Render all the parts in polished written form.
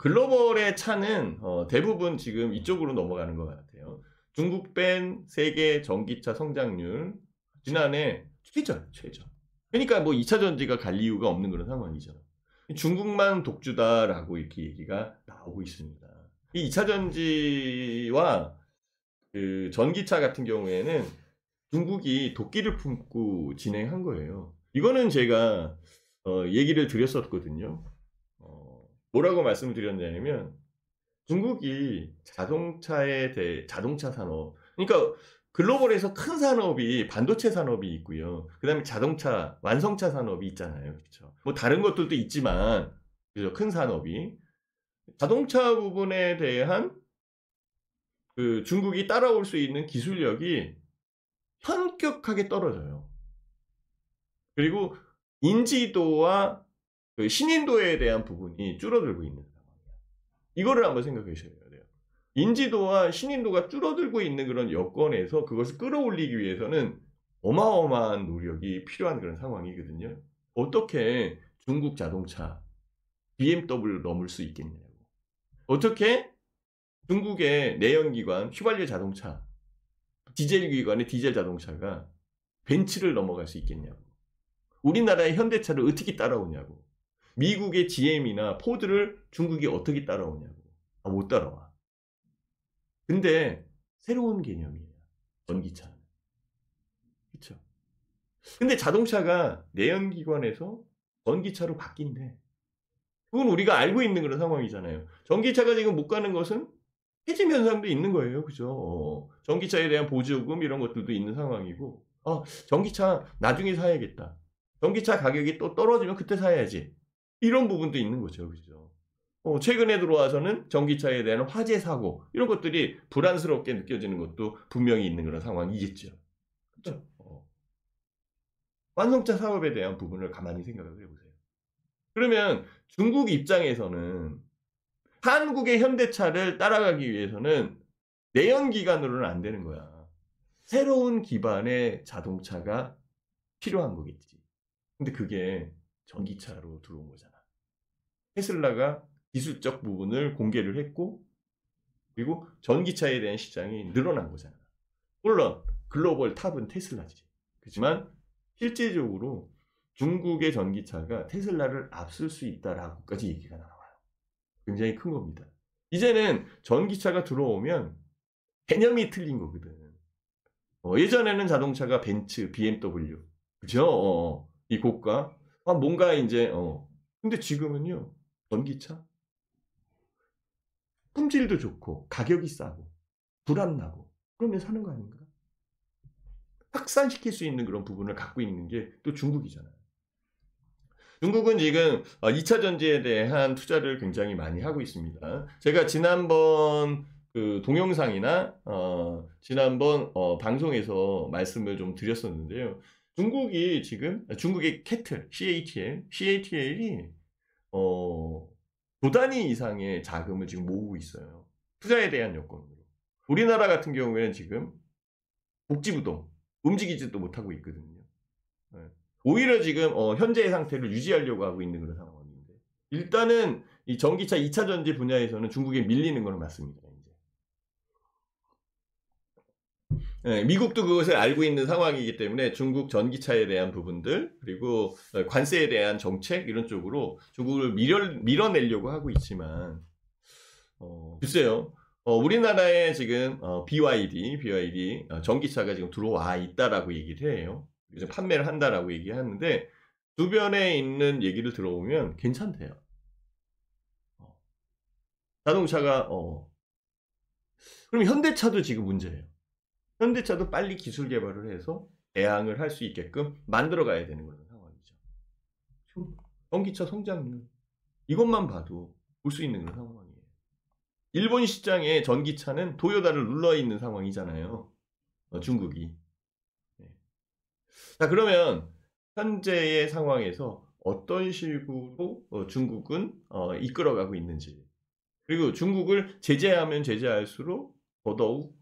글로벌의 차는 대부분 지금 이쪽으로 넘어가는 것 같아요. 중국 뺀 세계 전기차 성장률 지난해 최저. 그러니까 뭐 2차 전지가 갈 이유가 없는 그런 상황이죠. 중국만 독주다라고 이렇게 얘기가 나오고 있습니다. 이 2차 전지와 그 전기차 같은 경우에는 중국이 도끼를 품고 진행한 거예요. 이거는 제가 얘기를 드렸었거든요. 뭐라고 말씀을 드렸냐면 중국이 자동차 산업, 그러니까 글로벌에서 큰 산업이 반도체 산업이 있고요. 그다음에 자동차 완성차 산업이 있잖아요. 그렇죠? 뭐 다른 것들도 있지만 그죠? 큰 산업이 자동차 부분에 대한 그 중국이 따라올 수 있는 기술력이 현격하게 떨어져요. 그리고 인지도와 그 신인도에 대한 부분이 줄어들고 있는 상황이에요. 이거를 한번 생각해 주셔야 돼요. 인지도와 신인도가 줄어들고 있는 그런 여건에서 그것을 끌어올리기 위해서는 어마어마한 노력이 필요한 그런 상황이거든요. 어떻게 중국 자동차, BMW를 넘을 수 있겠냐고. 어떻게 중국의 내연기관, 휘발유 자동차, 디젤 기관의 디젤 자동차가 벤츠를 넘어갈 수 있겠냐고. 우리나라의 현대차를 어떻게 따라오냐고. 미국의 GM이나 포드를 중국이 어떻게 따라오냐고. 못 따라와. 근데 새로운 개념이에요. 전기차는. 그렇죠? 근데 자동차가 내연기관에서 전기차로 바뀐대. 그건 우리가 알고 있는 그런 상황이잖아요. 전기차가 지금 못 가는 것은 해짐 현상도 있는 거예요. 그죠? 전기차에 대한 보조금 이런 것들도 있는 상황이고, 전기차 나중에 사야겠다. 전기차 가격이 또 떨어지면 그때 사야지. 이런 부분도 있는 거죠. 그죠? 최근에 들어와서는 전기차에 대한 화재 사고 이런 것들이 불안스럽게 느껴지는 것도 분명히 있는 그런 상황이겠죠. 그렇죠? 완성차 사업에 대한 부분을 가만히 생각을 해보세요. 그러면 중국 입장에서는 한국의 현대차를 따라가기 위해서는 내연기관으로는 안 되는 거야. 새로운 기반의 자동차가 필요한 거겠지. 근데 그게 전기차로 들어온 거잖아. 테슬라가 기술적 부분을 공개를 했고, 그리고 전기차에 대한 시장이 늘어난 거잖아. 물론 글로벌 탑은 테슬라지. 그렇지만 실질적으로 중국의 전기차가 테슬라를 앞설 수 있다라고까지 얘기가 나와요. 굉장히 큰 겁니다. 이제는 전기차가 들어오면 개념이 틀린 거거든. 예전에는 자동차가 벤츠, BMW, 그죠? 이 고가. 뭔가 이제 근데 지금은요 전기차 품질도 좋고 가격이 싸고 불안나고 그러면 사는 거 아닌가? 확산시킬 수 있는 그런 부분을 갖고 있는 게 또 중국이잖아요. 중국은 지금 2차 전지에 대한 투자를 굉장히 많이 하고 있습니다. 제가 지난번 그 동영상이나 지난번 방송에서 말씀을 좀 드렸었는데요. 중국이 지금 중국의 캐틀, CATL이 조 단위 이상의 자금을 지금 모으고 있어요. 투자에 대한 여건으로. 우리나라 같은 경우에는 지금 복지부동 움직이지도 못하고 있거든요. 네. 오히려 지금 현재의 상태를 유지하려고 하고 있는 그런 상황인데 일단은 이 전기차 2차 전지 분야에서는 중국에 밀리는 건 맞습니다. 이제. 네, 미국도 그것을 알고 있는 상황이기 때문에 중국 전기차에 대한 부분들 그리고 관세에 대한 정책 이런 쪽으로 중국을 밀어내려고 하고 있지만 글쎄요. 우리나라에 지금 BYD 전기차가 지금 들어와 있다라고 얘기를 해요. 이제 판매를 한다라고 얘기하는데 주변에 있는 얘기를 들어보면 괜찮대요. 자동차가 그럼 현대차도 지금 문제예요. 현대차도 빨리 기술 개발을 해서 대항을 할 수 있게끔 만들어 가야 되는 그런 상황이죠. 전기차 성장률 이것만 봐도 볼 수 있는 그런 상황이에요. 일본 시장에 전기차는 도요타를 눌러 있는 상황이잖아요. 중국이. 네. 자, 그러면 현재의 상황에서 어떤 식으로 중국은 이끌어가고 있는지 그리고 중국을 제재하면 제재할수록 더더욱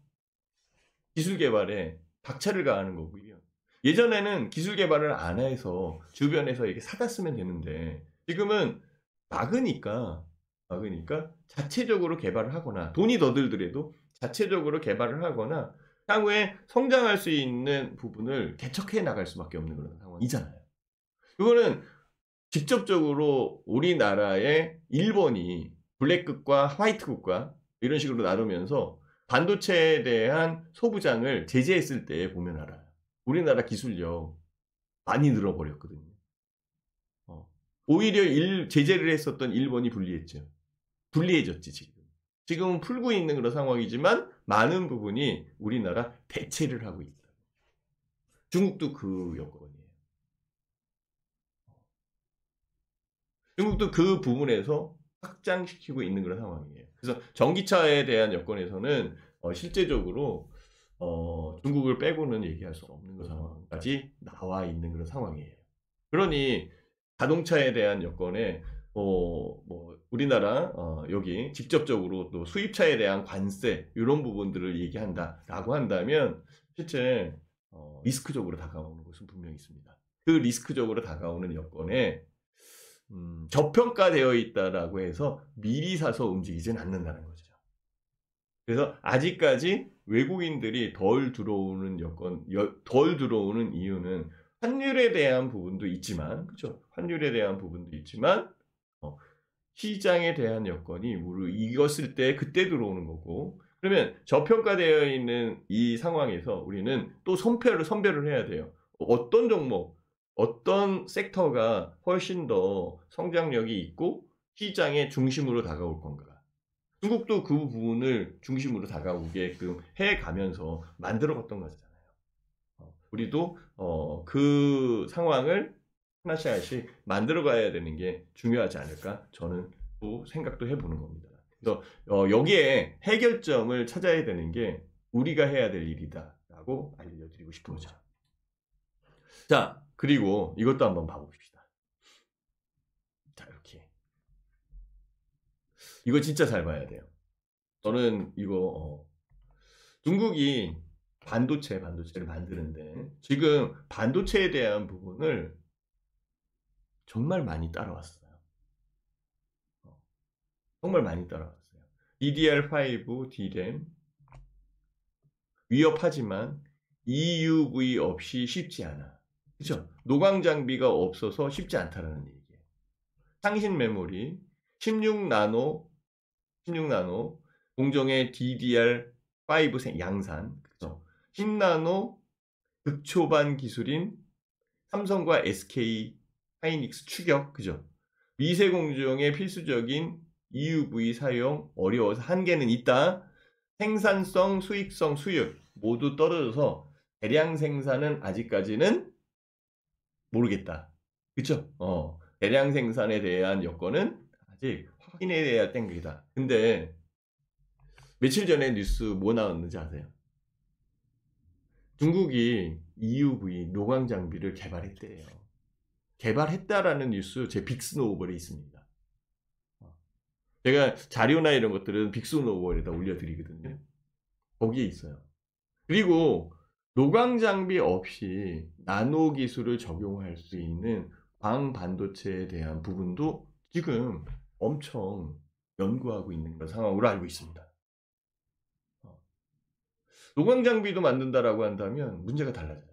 기술 개발에 박차를 가하는 거고요. 예전에는 기술 개발을 안 해서 주변에서 이렇게 사다 쓰면 되는데 지금은 막으니까 그러니까 자체적으로 개발을 하거나 돈이 더 들더라도 자체적으로 개발을 하거나 향후에 성장할 수 있는 부분을 개척해 나갈 수밖에 없는 그런 상황이잖아요. 그거는 직접적으로 우리나라의 일본이 블랙극과 화이트극과 이런 식으로 나누면서 반도체에 대한 소부장을 제재했을 때 보면 알아요. 우리나라 기술력 많이 늘어버렸거든요. 오히려 제재를 했었던 일본이 불리했죠. 불리해졌지 지금. 지금은 풀고 있는 그런 상황이지만 많은 부분이 우리나라 대체를 하고 있다. 중국도 그 여건이에요. 중국도 그 부분에서 확장시키고 있는 그런 상황이에요. 그래서 전기차에 대한 여건에서는 실제적으로 중국을 빼고는 얘기할 수 없는 그런 상황까지 나와 있는 그런 상황이에요. 그러니 자동차에 대한 여건에 뭐 우리나라 여기 직접적으로 또 수입차에 대한 관세 이런 부분들을 얘기한다라고 한다면 실제 리스크적으로 다가오는 것은 분명히 있습니다. 그 리스크적으로 다가오는 여건에 저평가되어 있다라고 해서 미리 사서 움직이진 않는다는 거죠. 그래서 아직까지 외국인들이 덜 들어오는 덜 들어오는 이유는 환율에 대한 부분도 있지만, 그렇죠? 환율에 대한 부분도 있지만, 시장에 대한 여건이 익었을 때 그때 들어오는 거고, 그러면 저평가되어 있는 이 상황에서 우리는 또 선별을 해야 돼요. 어떤 종목, 어떤 섹터가 훨씬 더 성장력이 있고 시장의 중심으로 다가올 건가. 중국도 그 부분을 중심으로 다가오게끔 해가면서 만들어갔던 거잖아요. 우리도 그 상황을 하나씩 하나씩 만들어가야 되는 게 중요하지 않을까 저는 또 생각도 해보는 겁니다. 그래서 여기에 해결점을 찾아야 되는 게 우리가 해야 될 일이다라고 알려드리고 싶은 거죠. 자, 그리고 이것도 한번 봐봅시다. 자, 이렇게. 이거 진짜 잘 봐야 돼요. 저는 이거 중국이 반도체를 만드는데 지금 반도체에 대한 부분을 정말 많이 따라왔어요. 정말 많이 따라왔어요. DDR5 DRAM 위협하지만 EUV 없이 쉽지 않아. 그렇죠? 노광 장비가 없어서 쉽지 않다라는 얘기예요. 상신 메모리 16나노 공정의 DDR5 양산, 그렇죠? 10나노 극초반 기술인 삼성과 SK 하이닉스 추격, 그죠? 미세 공정의 필수적인 EUV 사용 어려워서 한계는 있다. 생산성, 수익성, 수율 모두 떨어져서 대량 생산은 아직까지는 모르겠다. 그쵸? 대량 생산에 대한 여건은 아직 확인해야 땡기다. 근데 며칠 전에 뉴스 뭐 나왔는지 아세요? 중국이 EUV 노광 장비를 개발했대요. 개발했다라는 뉴스 제 빅스노우볼에 있습니다. 제가 자료나 이런 것들은 빅스노우볼에다 올려드리거든요. 거기에 있어요. 그리고 노광 장비 없이 나노 기술을 적용할 수 있는 광반도체에 대한 부분도 지금 엄청 연구하고 있는 그런 상황으로 알고 있습니다. 노광 장비도 만든다라고 한다면 문제가 달라져요.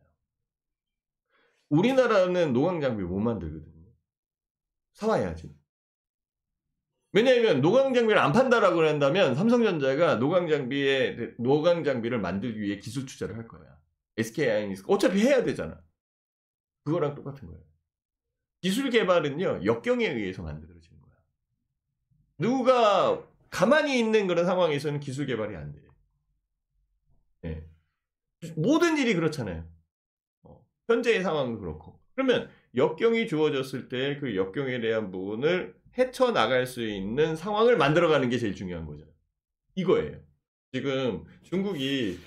우리나라는 노광 장비 못 만들거든요. 사와야지. 왜냐하면 노광 장비를 안 판다라고 한다면 삼성전자가 노광 장비를 만들기 위해 기술 투자를 할 거야. SK 하이닉스 어차피 해야 되잖아. 그거랑 똑같은 거예요. 기술 개발은요 역경에 의해서 만들어지는 거야. 누가 가만히 있는 그런 상황에서는 기술 개발이 안 돼요. 네. 모든 일이 그렇잖아요. 현재의 상황도 그렇고. 그러면 역경이 주어졌을 때 그 역경에 대한 부분을 헤쳐나갈 수 있는 상황을 만들어가는 게 제일 중요한 거죠. 이거예요. 지금 중국이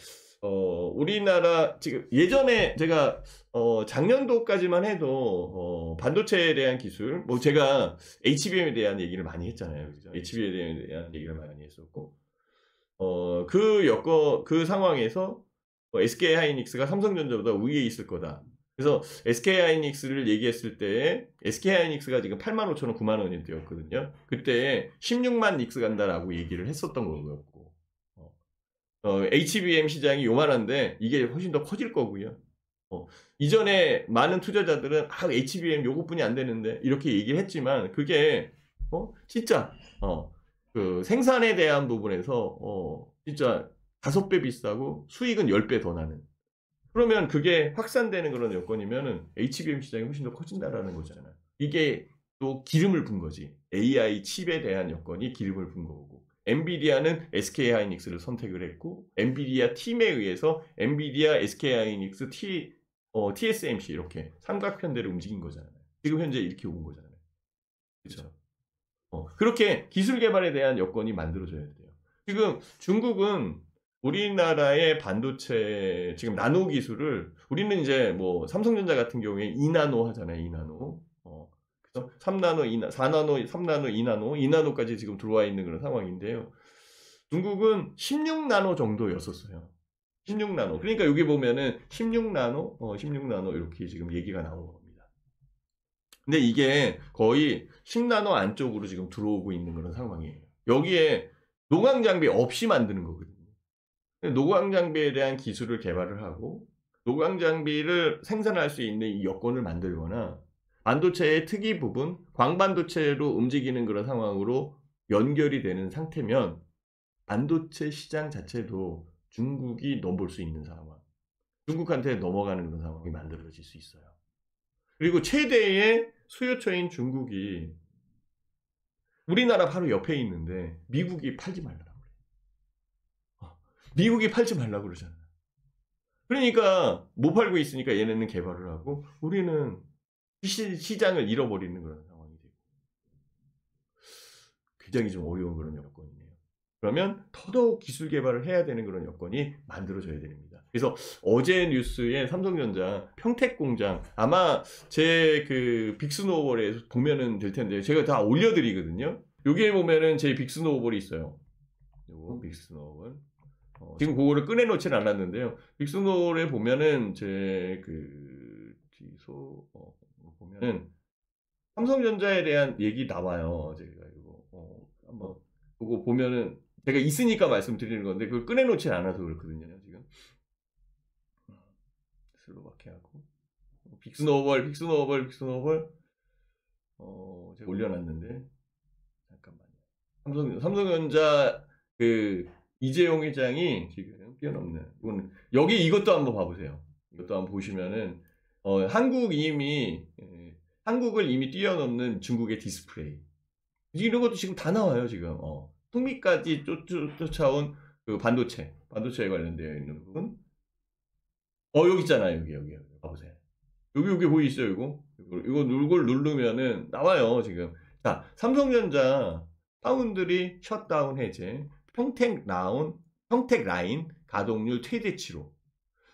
우리나라 지금 예전에 제가 작년도까지만 해도 반도체에 대한 기술 뭐 제가 HBM에 대한 얘기를 많이 했잖아요. 그죠? HBM에 대한 얘기를 많이 했었고 그 상황에서 SK 하이닉스가 삼성전자보다 위에 있을 거다. 그래서 SK하이닉스를 얘기했을 때 SK하이닉스가 지금 85,000원, 90,000원이 되었거든요. 그때 16만 닉스 간다라고 얘기를 했었던 거였고 HBM 시장이 요만한데 이게 훨씬 더 커질 거고요. 이전에 많은 투자자들은 HBM 요것뿐이 안 되는데 이렇게 얘기를 했지만 그게 진짜 그 생산에 대한 부분에서 진짜 5배 비싸고 수익은 10배 더 나는. 그러면 그게 확산되는 그런 여건이면은 HBM 시장이 훨씬 더 커진다라는 거잖아요. 이게 또 기름을 분 거지. AI 칩에 대한 여건이 기름을 분 거고. 엔비디아는 SK하이닉스를 선택을 했고, 엔비디아 팀에 의해서 엔비디아, SK하이닉스, TSMC 이렇게 삼각편대를 움직인 거잖아요. 지금 현재 이렇게 온 거잖아요. 그렇죠? 그렇게 기술 개발에 대한 여건이 만들어져야 돼요. 지금 중국은 우리나라의 반도체 지금 나노 기술을 우리는 이제 뭐 삼성전자 같은 경우에 2나노 하잖아요. 2나노. 그래서 3나노, 4나노, 3나노, 2나노, 2나노까지 지금 들어와 있는 그런 상황인데요. 중국은 16나노 정도였었어요. 16나노. 그러니까 여기 보면은 16나노, 16나노 이렇게 지금 얘기가 나오는 겁니다. 근데 이게 거의 10나노 안쪽으로 지금 들어오고 있는 그런 상황이에요. 여기에 노광 장비 없이 만드는 거거든요. 노광 장비에 대한 기술을 개발을 하고 노광 장비를 생산할 수 있는 이 여건을 만들거나 반도체의 특이 부분, 광반도체로 움직이는 그런 상황으로 연결이 되는 상태면 반도체 시장 자체도 중국이 넘볼 수 있는 상황, 중국한테 넘어가는 그런 상황이 만들어질 수 있어요. 그리고 최대의 수요처인 중국이 우리나라 바로 옆에 있는데 미국이 팔지 말라고 그래요. 미국이 팔지 말라고 그러잖아요. 그러니까 못 팔고 있으니까 얘네는 개발을 하고 우리는 시장을 잃어버리는 그런 상황이 되고 굉장히 좀 어려운 그런 여건이네요. 그러면 더더욱 기술 개발을 해야 되는 그런 여건이 만들어져야 됩니다. 그래서 어제 뉴스에 삼성전자 평택 공장 아마 제 그 빅스노우볼에 보면은 될 텐데 제가 다 올려드리거든요. 여기에 보면은 제 빅스노우볼이 있어요. 요거 빅스노우볼. 지금 그거를 꺼내놓지는 않았는데요. 빅스노우볼에 보면은 제 그 지소 보면은 삼성전자에 대한 얘기 나와요. 제가 이거 한번 그거 보면은 제가 있으니까 말씀드리는 건데 그걸 꺼내놓지 않아서 그렇거든요. 지금 슬로바키아하고 빅스노우볼 제가 올려놨는데 잠깐만요. 삼성전자 그 이재용 회장이 지금 뛰어넘는 이거는 여기 이것도 한번 봐보세요. 이것도 한번 보시면은 한국을 이미 뛰어넘는 중국의 디스플레이 이런 것도 지금 다 나와요. 지금 흥미까지 쫓아온 그 반도체에 관련되어 있는 부분. 여기 있잖아요. 여기 봐보세요. 여기 보이시죠? 이걸 누르면은 나와요. 지금 자 삼성전자 파운드리 셧다운 해제 평택 라인 가동률 최대치로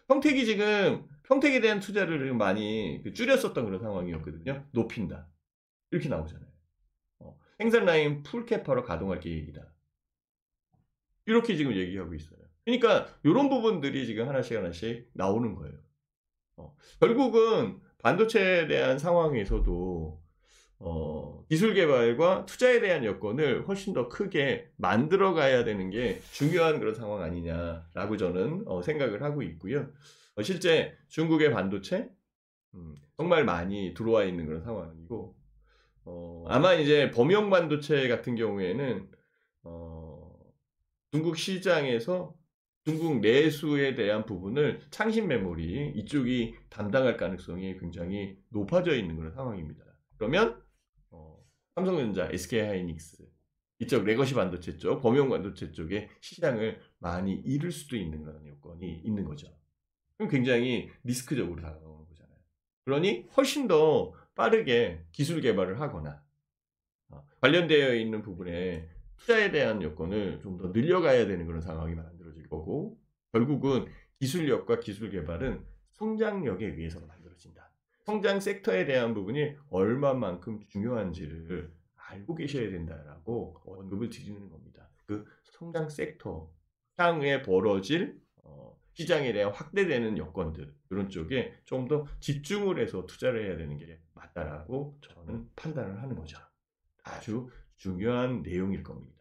평택이 지금 평택에 대한 투자를 많이 줄였었던 그런 상황이었거든요. 높인다 이렇게 나오잖아요. 생산 라인 풀캐파로 가동할 계획이다. 이렇게 지금 얘기하고 있어요. 그러니까 이런 부분들이 지금 하나씩 나오는 거예요. 결국은 반도체에 대한 상황에서도 기술 개발과 투자에 대한 여건을 훨씬 더 크게 만들어 가야 되는 게 중요한 그런 상황 아니냐라고 저는 생각을 하고 있고요. 실제 중국의 반도체 정말 많이 들어와 있는 그런 상황이고 아마 이제 범용 반도체 같은 경우에는 중국 시장에서 중국 내수에 대한 부분을 창신 메모리 이쪽이 담당할 가능성이 굉장히 높아져 있는 그런 상황입니다. 그러면 삼성전자, SK하이닉스 이쪽 레거시 반도체 쪽, 범용 반도체 쪽에 시장을 많이 잃을 수도 있는 그런 여건이 있는 거죠. 그럼 굉장히 리스크적으로 다가오는 거잖아요. 그러니 훨씬 더 빠르게 기술 개발을 하거나 관련되어 있는 부분에 투자에 대한 여건을 좀 더 늘려가야 되는 그런 상황이 만들어질 거고 결국은 기술력과 기술 개발은 성장력에 의해서 만들어진다. 성장 섹터에 대한 부분이 얼마만큼 중요한지를 알고 계셔야 된다라고 언급을 드리는 겁니다. 그 성장 섹터 향후에 벌어질 시장에 대한 확대되는 여건들 이런 쪽에 좀 더 집중을 해서 투자를 해야 되는 게 맞다라고 저는 판단을 하는 거죠. 아주 중요한 내용일 겁니다.